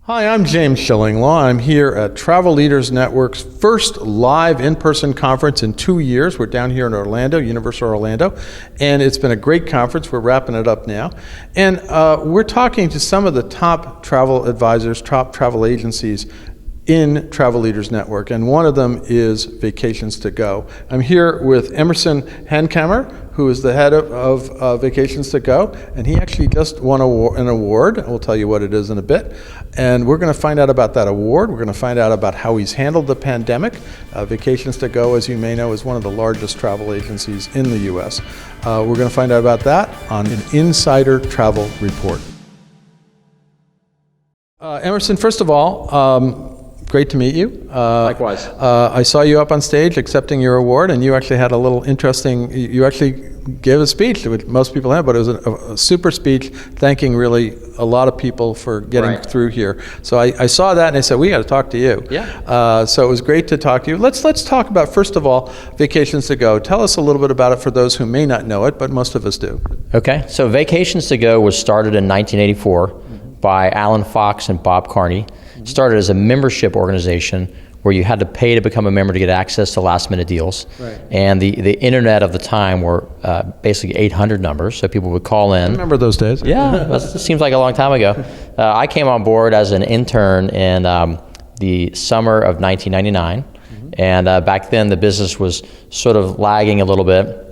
Hi, I'm James Schillinglaw. I'm here at Travel Leaders Network's first live in-person conference in 2 years. We're down here in Orlando, Universal Orlando, and it's been a great conference. We're wrapping it up now. And we're talking to some of the top travel advisors, top travel agencies in Travel Leaders Network, and one of them is Vacations to Go. I'm here with Emerson Hankamer, who is the head of Vacations to Go, and he actually just won an award. We'll tell you what it is in a bit. And we're going to find out about that award. We're going to find out about how he's handled the pandemic. Vacations to Go, as you may know, is one of the largest travel agencies in the U.S. We're going to find out about that on an Insider Travel Report. Emerson, first of all, great to meet you. Likewise. I saw you up on stage accepting your award, and you actually had a little interesting, you actually gave a speech, which most people have, but it was a super speech thanking really a lot of people for getting through here. So I saw that and I said, we got to talk to you. Yeah. So it was great to talk to you. Let's talk about, first of all, Vacations to Go. Tell us a little bit about it for those who may not know it, but most of us do. Okay. So Vacations to Go was started in 1984 by Alan Fox and Bob Carney. Started as a membership organization where you had to pay to become a member to get access to last minute deals. Right. And the internet of the time were basically 800 numbers, so people would call in. I remember those days. Yeah, it seems like a long time ago. I came on board as an intern in the summer of 1999, and back then the business was sort of lagging a little bit.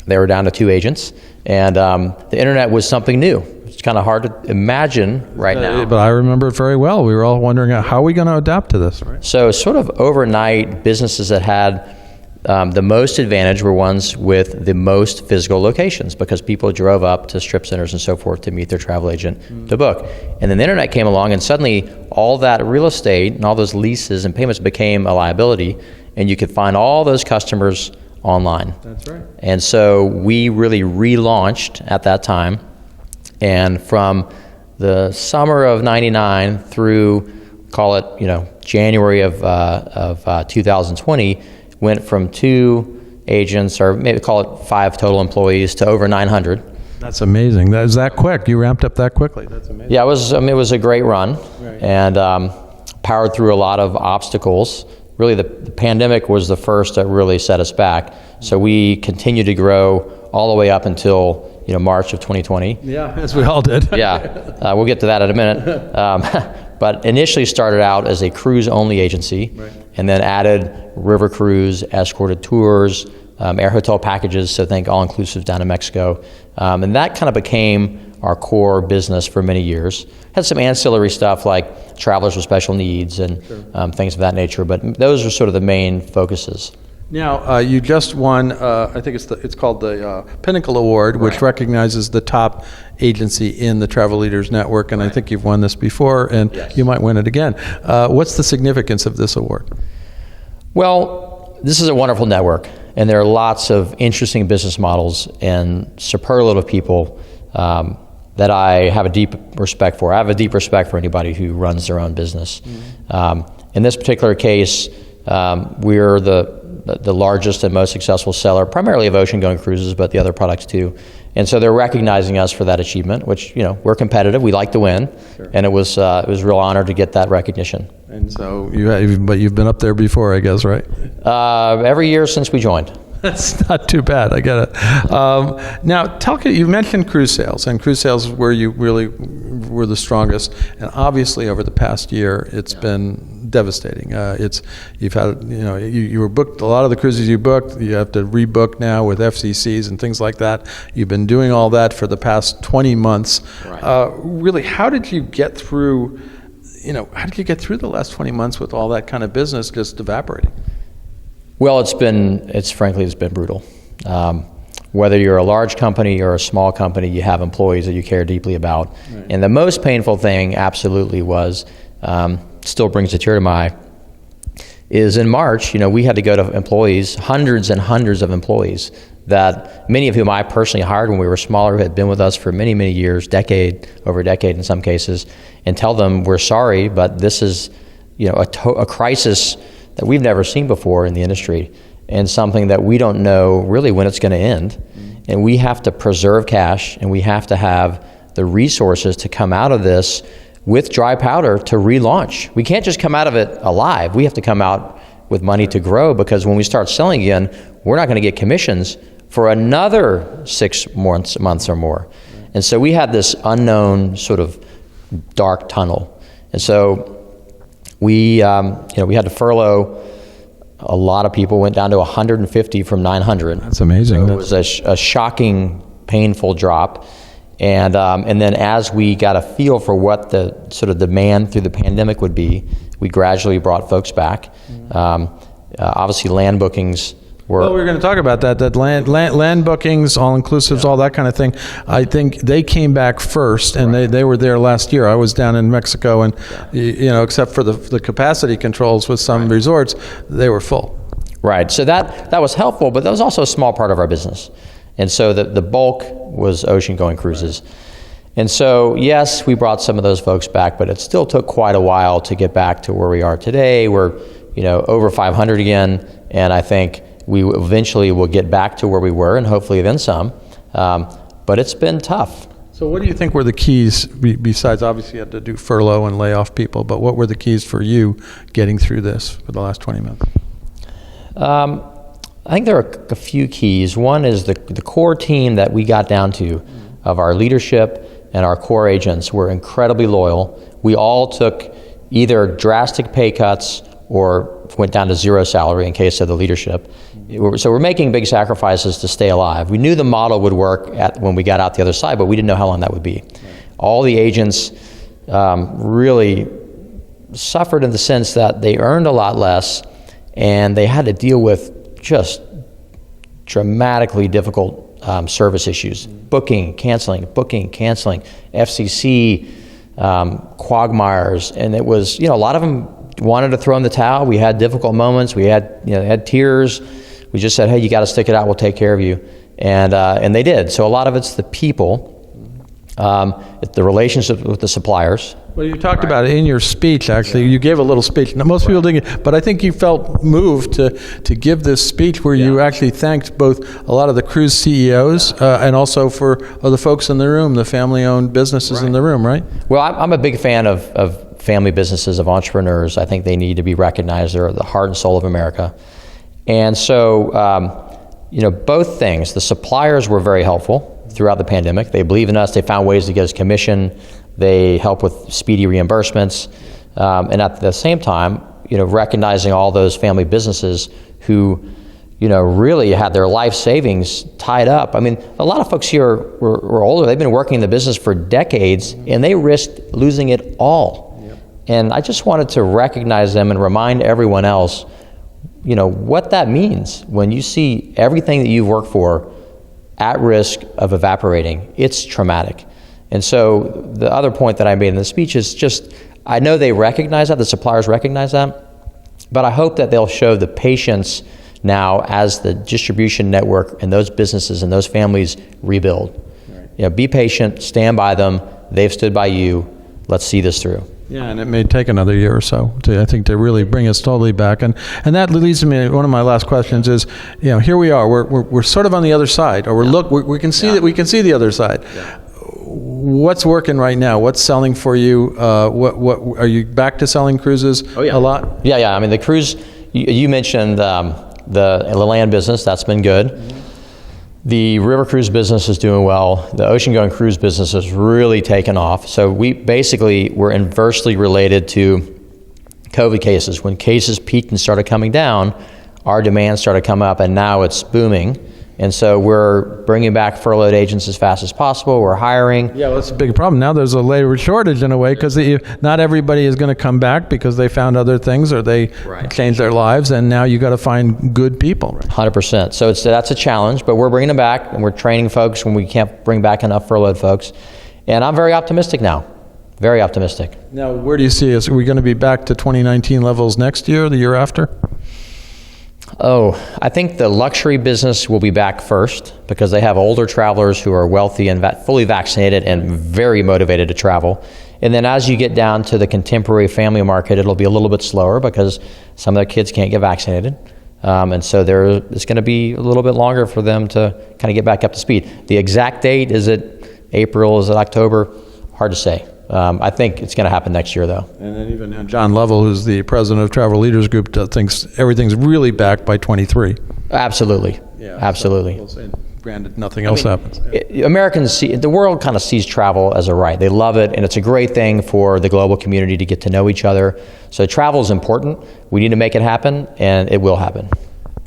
They were down to 2 agents, and the internet was something new. It's kind of hard to imagine right now. But I remember it very well. We were all wondering, how are we going to adapt to this? Right? So sort of overnight, businesses that had the most advantage were ones with the most physical locations, because people drove up to strip centers and so forth to meet their travel agent to book. And then the internet came along, and suddenly all that real estate and all those leases and payments became a liability, and you could find all those customers online. That's right. And so we really relaunched at that time. And from the summer of '99 through, call it, January of 2020, went from 2 agents, or maybe call it 5 total employees, to over 900. That's amazing. That is that quick. You ramped up that quickly. That's amazing. Yeah, it was a great run, right. And powered through a lot of obstacles. Really, the pandemic was the first that really set us back. So we continued to grow all the way up until March of 2020. Yeah, as we all did. Yeah, we'll get to that in a minute. But initially started out as a cruise-only agency, right. And then added river cruise, escorted tours, air hotel packages, so think all-inclusive down to Mexico. And that kind of became our core business for many years. Had some ancillary stuff like travelers with special needs and things of that nature, but those are sort of the main focuses. Now, you just won, I think it's called the Pinnacle Award, which recognizes the top agency in the Travel Leaders Network, and I think you've won this before, and you might win it again. What's the significance of this award? Well, this is a wonderful network, and there are lots of interesting business models and superlative people that I have a deep respect for. I have a deep respect for anybody who runs their own business. In this particular case, we're the largest and most successful seller, primarily of ocean-going cruises, but the other products too. And so they're recognizing us for that achievement, which, we're competitive, we like to win, and it was a real honor to get that recognition. And so you've been up there before, I guess, right? Every year since we joined. That's not too bad. I get it. Now, you mentioned cruise sales, and cruise sales where you really were the strongest. And obviously, over the past year, it's been devastating. You've had, you were booked, a lot of the cruises you booked, you have to rebook now with FCCs and things like that. You've been doing all that for the past 20 months. Right. Really, how did you get through? How did you get through the last 20 months with all that kind of business just evaporating? Well, it's frankly been brutal. Whether you're a large company or a small company, you have employees that you care deeply about. Right. And the most painful thing absolutely was, still brings a tear to my eye, is in March, we had to go to employees, hundreds and hundreds of employees, that many of whom I personally hired when we were smaller, who had been with us for many, many years, over a decade in some cases, and tell them we're sorry, but this is a crisis that we've never seen before in the industry, and something that we don't know really when it's going to end. Mm-hmm. And we have to preserve cash, and we have to have the resources to come out of this with dry powder to relaunch. We can't just come out of it alive. We have to come out with money to grow, because when we start selling again, we're not going to get commissions for another 6 months or more. And so we had this unknown sort of dark tunnel. And so we had to furlough a lot of people, went down to 150 from 900. That's amazing. So it was a shocking, painful drop. And then as we got a feel for what the sort of demand through the pandemic would be, we gradually brought folks back. Obviously, land bookings were... Well, we were going to talk about that land bookings, all-inclusives, all that kind of thing. I think they came back first, and they were there last year. I was down in Mexico, and except for the capacity controls with some resorts, they were full. Right. So that was helpful, but that was also a small part of our business. And so the bulk was ocean-going cruises. And so, yes, we brought some of those folks back, but it still took quite a while to get back to where we are today. We're, over 500 again, and I think we eventually will get back to where we were, and hopefully then some. But it's been tough. So what do you think were the keys, besides obviously you had to do furlough and lay off people, but what were the keys for you getting through this for the last 20 months? I think there are a few keys. One is the core team that we got down to of our leadership and our core agents were incredibly loyal. We all took either drastic pay cuts or went down to zero salary in case of the leadership. So we're making big sacrifices to stay alive. We knew the model would work when we got out the other side, but we didn't know how long that would be. All the agents really suffered in the sense that they earned a lot less, and they had to deal with just dramatically difficult service issues. Booking, canceling, FCC, quagmires, and it was, a lot of them wanted to throw in the towel. We had difficult moments. We had tears. We just said, hey, you got to stick it out. We'll take care of you. And they did. So a lot of it's the people, it's the relationship with the suppliers. Well, you talked about it in your speech, actually. You gave a little speech. Now, most people didn't, but I think you felt moved to give this speech where you actually thanked both a lot of the cruise CEOs and also for the folks in the room, the family-owned businesses in the room, right? Well, I'm a big fan of family businesses, of entrepreneurs. I think they need to be recognized. They're the heart and soul of America. And so, both things. The suppliers were very helpful throughout the pandemic. They believe in us. They found ways to get us commission. They help with speedy reimbursements. And at the same time, recognizing all those family businesses who, really had their life savings tied up. I mean, a lot of folks here were older. They've been working in the business for decades, and they risked losing it all. And I just wanted to recognize them and remind everyone else, what that means when you see everything that you've worked for at risk of evaporating. It's traumatic. And so the other point that I made in the speech is just, I know they recognize that, the suppliers recognize that, but I hope that they'll show the patience now as the distribution network and those businesses and those families rebuild. Right. Be patient, stand by them. They've stood by you. Let's see this through. Yeah, and it may take another year or so to really bring us totally back. And that leads me to one of my last questions is, here we are. We're sort of on the other side, or we can see that we can see the other side. Yeah. What's working right now? What's selling for you? What are you back to selling cruises a lot? Yeah. I mean, the cruise, you mentioned the land business. That's been good. Mm-hmm. The river cruise business is doing well. The ocean-going cruise business has really taken off. So we're inversely related to COVID cases. When cases peaked and started coming down, our demand started coming up, and now it's booming. And so we're bringing back furloughed agents as fast as possible. We're hiring. Yeah, well, that's a big problem. Now there's a labor shortage in a way because not everybody is going to come back because they found other things or they changed their lives, and now you got to find good people. 100%. So that's a challenge, but we're bringing them back, and we're training folks when we can't bring back enough furloughed folks. And I'm very optimistic now. Very optimistic. Now, where do you see us? Are we going to be back to 2019 levels next year, the year after? I think the luxury business will be back first because they have older travelers who are wealthy and fully vaccinated and very motivated to travel. And then as you get down to the contemporary family market, it'll be a little bit slower because some of their kids can't get vaccinated. And so it's going to be a little bit longer for them to kind of get back up to speed. The exact date, is it April, is it October? hard to say. I think it's going to happen next year, though. And then even John Lovell, who's the president of Travel Leaders Group, thinks everything's really back by 23. Absolutely. Yeah, Absolutely. So we'll say, granted, nothing else happens. Americans the world kind of sees travel as a right. They love it, and it's a great thing for the global community to get to know each other. So travel is important. We need to make it happen, and it will happen.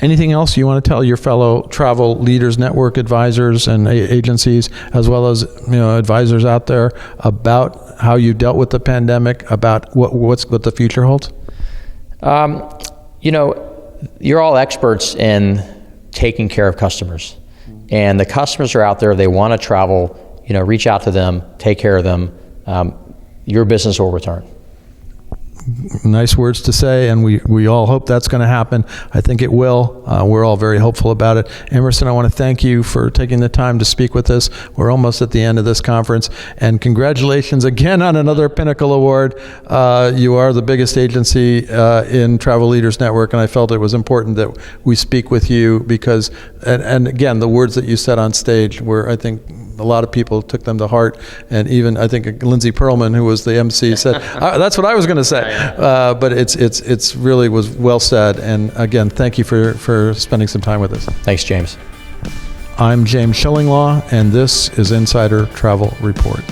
Anything else you want to tell your fellow Travel Leaders Network advisors and agencies, as well as advisors out there, about how you dealt with the pandemic, about what the future holds? You're all experts in taking care of customers, and the customers are out there. They want to travel. Reach out to them, take care of them. Your business will return. Nice words to say, and we all hope that's going to happen. I think it will. We're all very hopeful about it. Emerson, I want to thank you for taking the time to speak with us. We're almost at the end of this conference, and congratulations again on another Pinnacle Award. You are the biggest agency in Travel Leaders Network, and I felt it was important that we speak with you because, and again, the words that you said on stage were, I think, a lot of people took them to heart, and even I think Lindsay Perlman, who was the MC, said, "That's what I was going to say." But it's really was well said. And again, thank you for spending some time with us. Thanks, James. I'm James Schillinglaw, and this is Insider Travel Report.